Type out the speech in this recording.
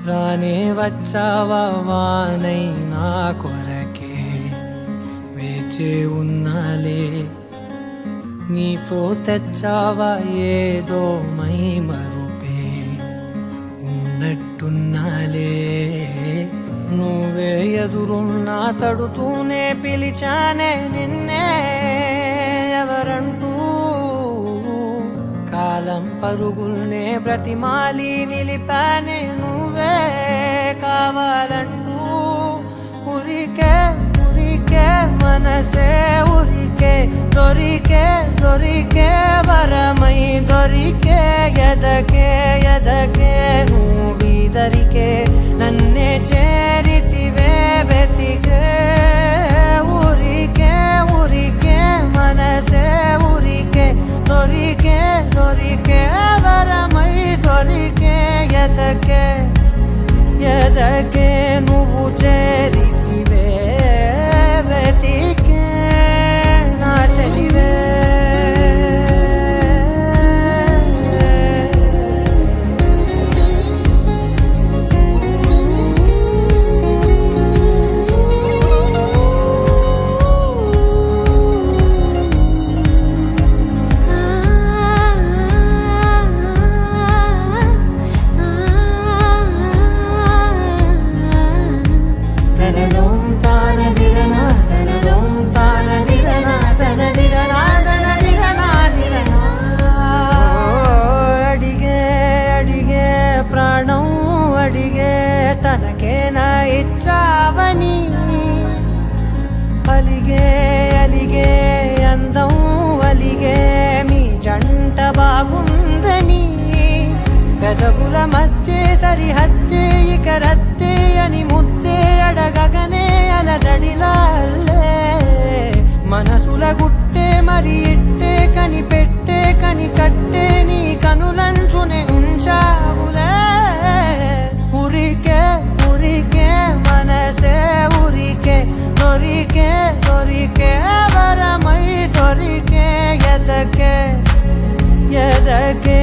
రానే వచ్చావా వానై నా కొరకే వేచి ఉన్నాలే, నీతో తెచ్చావా ఏదో మై మరుపే ఉన్నట్టున్నాలే. నువ్వే ఎదురున్నా తడుతూనే పిలిచానే నిన్నే ఎవరంటూ, కాలం పరుగుల్నే బ్రతిమాలి నిలిపానే నువ్వే కావాలంటూ. ఉరికే ఉరికే మనసే ఉరికే, దొరికే దొరికే వరమై దొరికే, ఎదకే ఎదకే నువ్వీదరికే నన్నే చేరితివే వెతికే. ఉరికే ఉరికే మనసే ఉరికే, దొరికే దొరికే వరమై దొరికే, ఎదకే ఎదకే నువ్వు చేరితివే వెతికే నా చెలివే. తనకేనా ఇచ్చావని అలిగే అలిగే అందం అలిగే మీ జంట బాగుందని, పెదవుల మధ్య సరిహద్దే ఇక రద్దే అని ముద్దే అడగగనే అలజడిలాల్లే. మనసుల గుట్టే మరి ఇట్టే కనిపెట్టే కని కట్టే నీ కనులంచునే ఉంచావులే. ఉరికే ఉరికే మనసే ఉరికే, దొరికే దొరికే వరమై దొరికే, ఎదకే ఎదకే